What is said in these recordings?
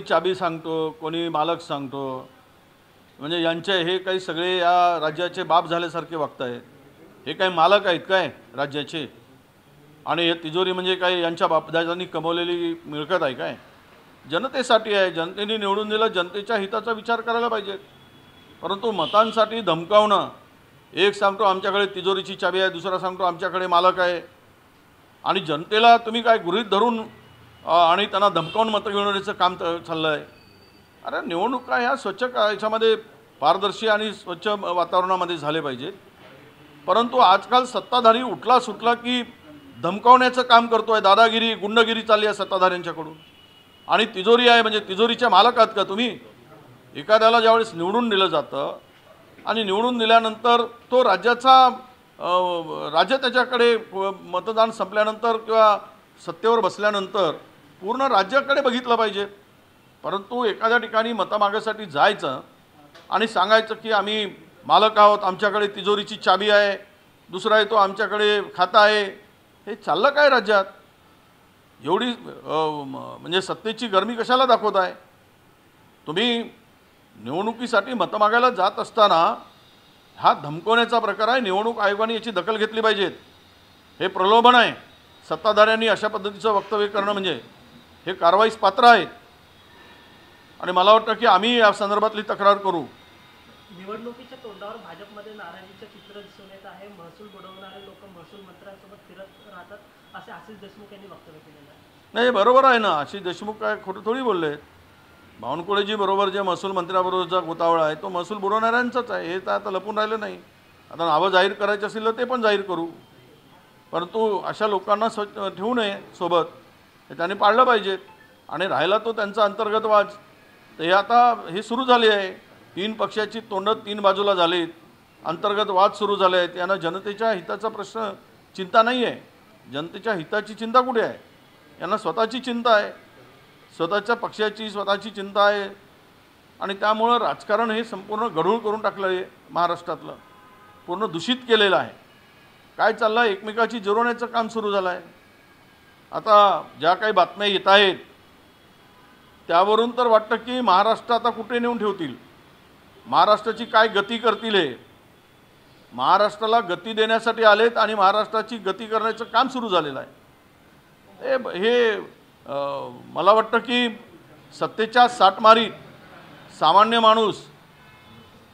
चाबी सांगतो, कोणी मालक सांगतो, म्हणजे यांचे हे काही सगळे या राज्याचे बाप झाल्यासारखे वागतायत। हे काही मालक आहेत काय राज्याचे? आणि हे तिजोरी म्हणजे काय यांच्या बापदादांनी कमवलेली मिळकत आहे काय? जनतेसाठी आहे, जनतेने निवडून दिलं, जनतेच्या हिताचा विचार करायला पाहिजे। परंतु मतांसाठी धमकावणं, एक सांगतो आमच्याकडे तिजोरीची चाबी आहे, दुसरा सांगतो आमच्याकडे मालक आहे, आणि जनतेला तुम्ही काय गृहीत धरून आणि त्यांना धमकावून मतं मिळवण्याचं काम चाललं आहे। अरे निवडणुका ह्या स्वच्छ याच्यामध्ये पारदर्शी आणि स्वच्छ वातावरणामध्ये झाले पाहिजेत। परंतु आजकाल सत्ताधारी उठला सुटला की धमकावण्याचं काम करतोय, दादागिरी गुंडगिरी चालली आहे सत्ताधाऱ्यांच्याकडून। आणि तिजोरी आहे म्हणजे तिजोरीचे मालक आहात का तुम्ही? एखाद्याला ज्यावेळेस निवडून दिलं जातं आणि निवडून दिल्यानंतर तो राज्य त्याच्याकडे मतदान संपल्यानंतर किंवा सत्तेवर बसल्यानंतर पूर्ण राज्याकडे बघितलं पाहिजे। परंतु एखाद्या ठिकाणी मतमागासाठी जायचं आणि सांगायचं की आम्ही मालक आहोत, आमच्याकडे तिजोरीची चाबी आहे, दुसरा येतो आमच्याकडे खाता आहे, हे चाललं काय राज्यात? एवढी म्हणजे सत्तेची गरमी कशाला दाखवत आहे तुम्ही? निवडणुकीसाठी मतं मागायला जात असताना हा धमकवण्याचा प्रकार आहे। निवडणूक आयोगाने याची दखल घेतली पाहिजे। हे प्रलोभन आहे। सत्ताधाऱ्यांनी अशा पद्धतीचं वक्तव्य करणं म्हणजे हे कारवाईस पात्र आहे। आणि मला वाटतं की आम्ही या संदर्भातली तक्रार करू। निवडणुकीच्या तोंडावर भाजपमध्ये नाराजीचं चित्र दिसून येत आहे। महसूल बुडवणारे लोक महसूल मंत्र्यांसोबत फिरत राहतात असे आशिष देशमुख यांनी वक्तव्य केलेलं आहे। नाही, बरोबर आहे ना। आशिष देशमुख काय खोटं थोडी बोलले? बावनकुळेजी बरोबर जे महसूल मंत्र्याबरोबरचा घोटाळा आहे तो महसूल बुडवणाऱ्यांचाच आहे, हे तर आता लपून राहिलं नाही। आता नावं जाहीर करायचं असेल तर ते पण जाहीर करू, परंतु अशा लोकांना ठेवू नये सोबत, हे त्यांनी पाळलं पाहिजे। आणि राहिला तो त्यांचा अंतर्गत वाद, तर हे आता हे सुरू झाले आहे। तीन पक्षाची तोंड तीन बाजूला झालीत, अंतर्गत वाद सुरू झाले आहेत। यांना जनतेच्या हिताचा प्रश्न चिंता नाही आहे। जनतेच्या हिताची चिंता कुठे आहे? यांना स्वतःची चिंता आहे, स्वतःच्या पक्षाची स्वतःची चिंता आहे। आणि त्यामुळं राजकारण हे संपूर्ण गढूळ करून टाकलं आहे, महाराष्ट्रातलं पूर्ण दूषित केलेलं आहे। काय चाललं आहे? एकमेकाची जिरवण्याचं काम सुरू झालं आहे। आता ज्या काही बातम्या येत आहेत त्यावरून तर वाटतं की महाराष्ट्र आता कुठे नेऊन ठेवतील, महाराष्ट्राची काय गती करतील। हे महाराष्ट्राला गती देण्यासाठी आलेत आणि महाराष्ट्राची गती करण्याचं काम सुरू झालेलं आहे। हे मला वाटतं की सत्तेच्या साठमारीत सामान्य माणूस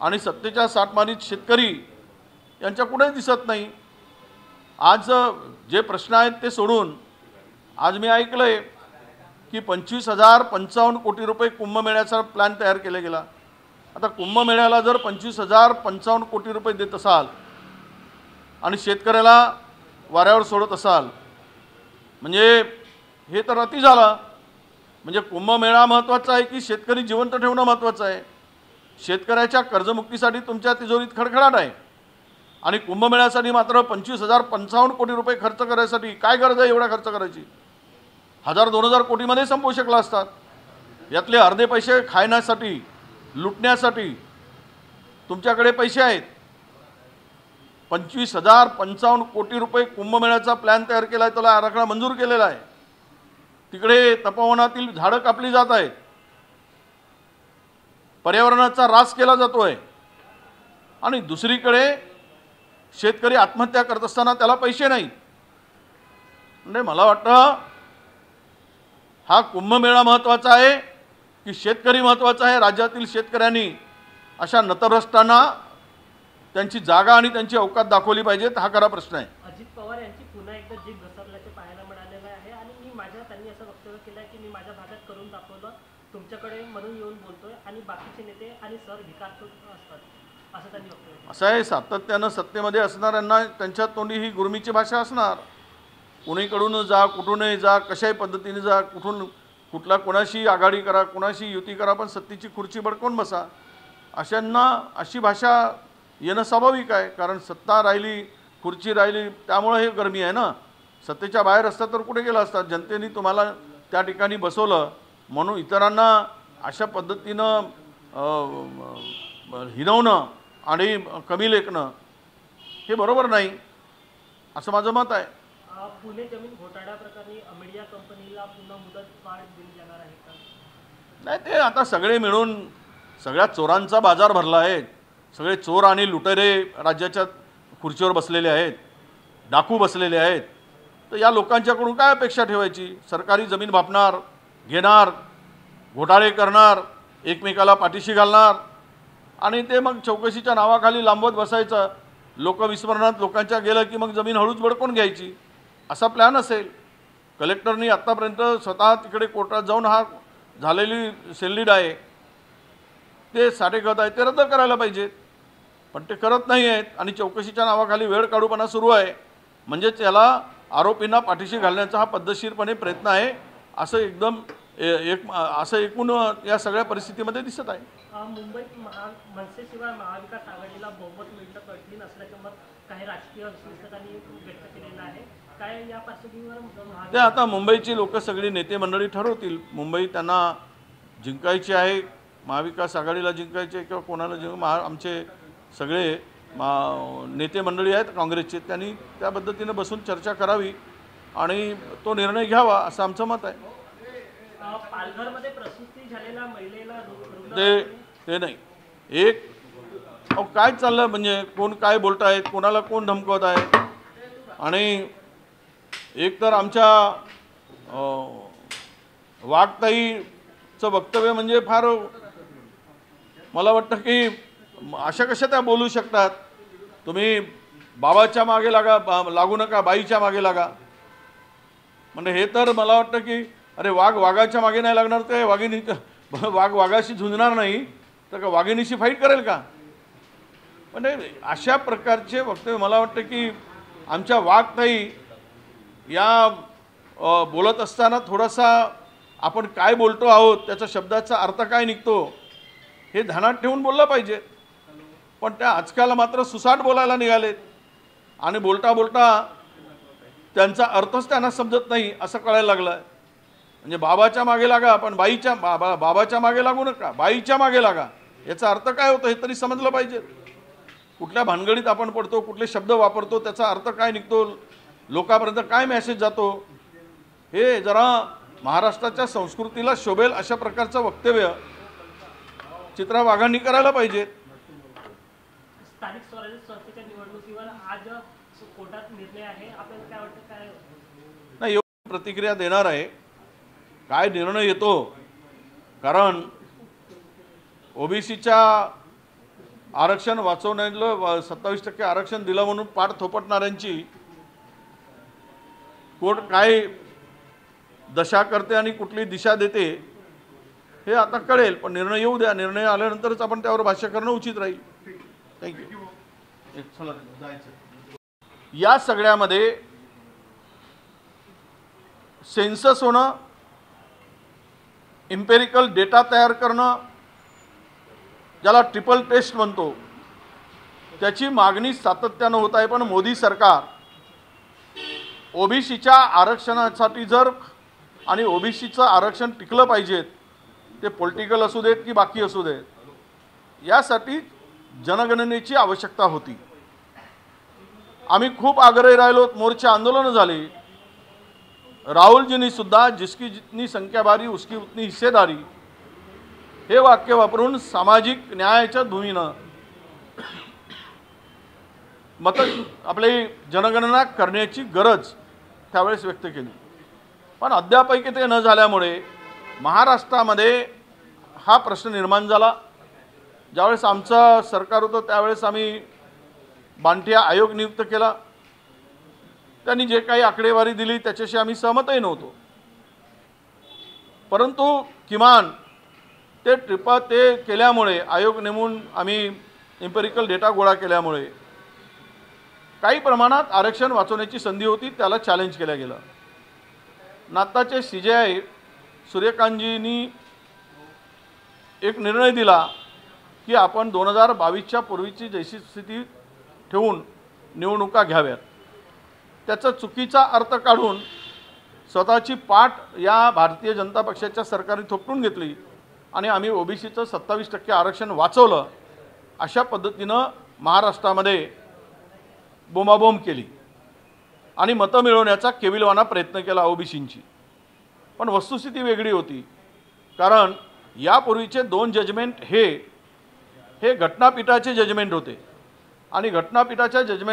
आणि सत्तेच्या साठमारीत शेतकरी यांच्या कुठे दिसत नाही। आज जे प्रश्न आहेत ते सोडून आज मी ऐकलंय की 25,055 कोटी रुपये कुंभमेळ्याचा प्लॅन तयार केला गेला। आता कुंभमेळ्याला जर 25,055 कोटी रुपये देत असाल आणि शेतकऱ्याला वाऱ्यावर सोडत असाल म्हणजे हे तर अति झालं। म्हणजे कुंभमेळा महत्त्वाचा आहे की शेतकरी जिवंत ठेवणं महत्त्वाचं आहे? शेतकऱ्याच्या कर्जमुक्तीसाठी तुमच्या तिजोरीत खडखडाट आहे आणि कुंभमेळ्यासाठी मात्र 25,055 कोटी रुपये खर्च करायसाठी काय गरज आहे एवढा खर्च करायची? 1,000-2,000 कोटीमध्ये संपवू शकला असतात। यातले अर्धे पैसे खाण्यासाठी लुटण्यासाठी तुमच्याकडे पैसे आहेत। 25,055 कोटी रुपये कुंभमेळ्याचा प्लॅन तयार केला आहे, त्याला आराखडा मंजूर केलेला आहे। तिकडे तपोवनातील झाडं कापली जात आहेत, पर्यावरणाचा ऱ्हास केला जातोय आणि दुसरीकडे शेतकरी आत्महत्या करत असताना त्याला पैसे नाहीत। म्हणजे मला वाटतं हा कुंभमेळा महत्त्वाचा आहे की शेतकरी महत्त्वाचा आहे? राज्यातील शेतकऱ्यांनी अशा नतभ्रष्टांना त्यांची जागा आणि त्यांची अवकात दाखवली पाहिजे, हा खरा प्रश्न आहे। अजित पवार यांची पुन्हा एकदा जीभ घसरल्याचे पाहायला मिळालेलं आहे आणि त्यांनी असं वक्तव्य केलं आहे की मी माझ्या भागात करून दाखवलं, तुमच्याकडे म्हणून येऊन बोलतोय आणि बाकीचे नेते आणि सर भिकारचोट असतात असं त्यांनी वक्तव्य केलं। असं आहे, सातत्यानं सत्तेमध्ये असणाऱ्यांना त्यांच्या तोंडी ही गुरमीची भाषा असणार। कोणीकडून जा, कुठूनही जा, कशाही पद्धतीने जा, कुठला कोणाशी आघाडी करा, कोणाशी युती करा, पण सत्तेची खुर्ची बडकवून बसा, अशांना अशी भाषा येणं स्वाभाविक आहे। कारण सत्ता राहिली, खुर्ची राहिली, त्यामुळे हे गरमी आहे ना। सत्तेच्या बाहेर असता तर कुठे गेला असतात? जनतेने तुम्हाला त्या ठिकाणी बसवलं म्हणून इतरांना अशा पद्धतीनं हिनवणं आणि कमी लेखणं हे बरोबर नाही, असं माझं मत आहे। पुणे जमीन घोटाळ्या प्रकरणी मीडिया कंपनीला पुन्हा मुदत वाढ दिली जाणार आहे का? नाही, ते आता सगळे मिळून सगळ्या चोरांचा बाजार भरला आहे. सगळे चोर आणि लुटेरे राज्याच्या खुर्चीवर बसलेले आहेत, डाकू बसलेले आहेत. तर या लोकांच्याकडून काय अपेक्षा ठेवायची? सरकारी जमीन बापणार, घेणार, घोटाळे करणार, एकमेकाला पाठीशी घालणार आणि ते मग चौकशीच्या नावाखाली लांबवत बसायचं. लोकविस्मरणात लोकांच्या गेलं की मग जमीन हळूच बडकून घ्यायची, असा प्लॅन असेल. कलेक्टरनी आत्तापर्यंत स्वतः तिकडे कोर्टात जाऊन हा झालेली सेलडीड आहे, ते साठेखत आहे, ते रद्द करायला पाहिजेत. पण ते करत नाही आहेत आणि चौकशीच्या नावाखाली वेळ काढूपणा सुरू आहे. म्हणजेच याला आरोपींना पाठीशी घालण्याचा हा पद्धतशीरपणे प्रयत्न आहे, असं एकदम असं एकूण या सगळ्या परिस्थितीमध्ये दिसत आहे. मुंबईत मनसेशिवाय महाविकास आघाडीला बहुमत मिळणं कठीण असल्याचं मत काही राजकीय विश्लेषकांनी व्यक्त केलेलं आहे. काय या पार्श्वभूमीवर ते आता मुंबईची लोक सगळी नेते मंडळी ठरवतील. मुंबई त्यांना जिंकायची आहे, महाविकास आघाडीला जिंकायची आहे किंवा कोणाला आमचे सगळे नेते मंडळी आहेत काँग्रेसचे, त्यांनी त्या पद्धतीने बसून चर्चा करावी आणि तो निर्णय घ्यावा, असं आमचं मत आहे. पालघरमध्ये प्रसूती झालेल्या महिलेला ते नाही एक काय चाललं, म्हणजे कोण काय बोलत आहेत, कोणाला कोण धमकवत आहे. आणि एक तर आमच्या वाघताईचं वक्तव्य म्हणजे फार, मला वाटतं की अशा कशा त्या बोलू शकतात. तुम्ही बाबाच्या मागे लागू नका, बाईच्या मागे लागा. म्हणजे हे तर मला वाटतं की अरे वाघ वाघाच्या मागे नाही लागणार, ते वाघ वाघाशी झुंजणार नाही तर का वाघिणीशी फाईट करेल का? म्हणजे अशा प्रकारचे वक्तव्य मला वाटतं की आमच्या वाघताई या बोलत असताना थोडासा आपण काय बोलतो आहोत, त्याचा शब्दाचा अर्थ काय निघतो हे ध्यानात ठेवून बोललं पाहिजे. पण त्या आजकाल मात्र सुसाट बोलायला निघालेत आणि बोलता बोलता त्यांचा अर्थच त्यांना समजत नाही असं कळायला लागलं आहे. म्हणजे बाबाच्या मागे लागा, पण बाबाच्या मागे लागू नका, बाईच्या मागे लागा, याचा अर्थ काय होतो हे तरी समजलं पाहिजे. कुठल्या भानगडीत आपण पडतो, कुठले शब्द वापरतो, त्याचा अर्थ काय निघतो, लोकांपर्यंत काय मेसेज जातो, हे जरा महाराष्ट्राच्या संस्कृतीला शोभेल अशा प्रकारचं वक्तव्य चित्रा वाघांनी करायला पाहिजे. स्थानिक स्वराज्य संस्थेच्या निवडणुकीवर आज कोर्टात निर्णय आहे, आपल्याला काय वाटतं? काय नाही, एवढी प्रतिक्रिया देणार आहे, काय निर्णय येतो. कारण ओबीसीच्या आरक्षण वाचवण्याला 27% आरक्षण दिलं म्हणून पाठ थोपटणाऱ्यांची कोर्ट काय दशा करते आणि कुठली दिशा देते हे आता कळेल. पण निर्णय येऊ द्या, निर्णय आल्यानंतरच आपण त्यावर भाष्य करणं उचित राहील. थँक्यू. या सगळ्यामध्ये सेन्सस होणं, इम्पेरिकल डेटा तयार करणं, ज्याला ट्रिपल टेस्ट म्हणतो, त्याची मागणी सातत्यानं होत आहे. पण मोदी सरकार ओबीसीच्या आरक्षणासाठी जर आणि ओबीसीचं आरक्षण टिकलं पाहिजेत, ते पॉलिटिकल असू देत की बाकी असू देत, यासाठी जनगणनेची आवश्यकता होती. आम्ही खूप आग्रही राहिलो, मोर्चा आंदोलनं झाली. राहुलजींनी सुद्धा जिसकी जितनी संख्या बारी उसकी उतनी हिस्सेदारी हे वाक्य वापरून सामाजिक न्यायाच्या धुनीनं आपली जनगणना करण्याची गरज त्यावेळेस व्यक्त केली. पण अद्यापही ते न झाल्यामुळे महाराष्ट्रामध्ये हा प्रश्न निर्माण झाला. ज्यावेळेस आमचं सरकार होतं त्यावेळेस आम्ही बांटिया आयोग नियुक्त केला. त्यांनी जे काही आकडेवारी दिली त्याच्याशी आम्ही सहमतही नव्हतो. परंतु किमान ते केल्यामुळे, आयोग नेमून आम्ही इम्पेरिकल डेटा गोळा केल्यामुळे काही प्रमाणात आरक्षण वाचवण्याची संधी होती, त्याला चॅलेंज केलं गेलं. नाताचे CJI सूर्यकांतजींनी एक निर्णय दिला की आपण 2022च्या पूर्वीची जैसी स्थिती ठेवून निवडणुका घ्याव्यात. त्याचा चुकीचा अर्थ काढून स्वतःची पाठ या भारतीय जनता पक्षाच्या सरकारने थोपटून घेतली आणि आम्ही ओबीसीचं 27% आरक्षण वाचवलं. अशा पद्धतीनं महाराष्ट्रामध्ये बोंबाबोंब केली आणि मतं मिळवण्याचा केविलवाना प्रयत्न केला ओबीसींची. पण वस्तुस्थिती वेगळी होती. कारण यापूर्वीचे 2 जजमेंट हे घटनापीठाचे जजमेंट होते आणि घटनापीठाच्या जजमेंट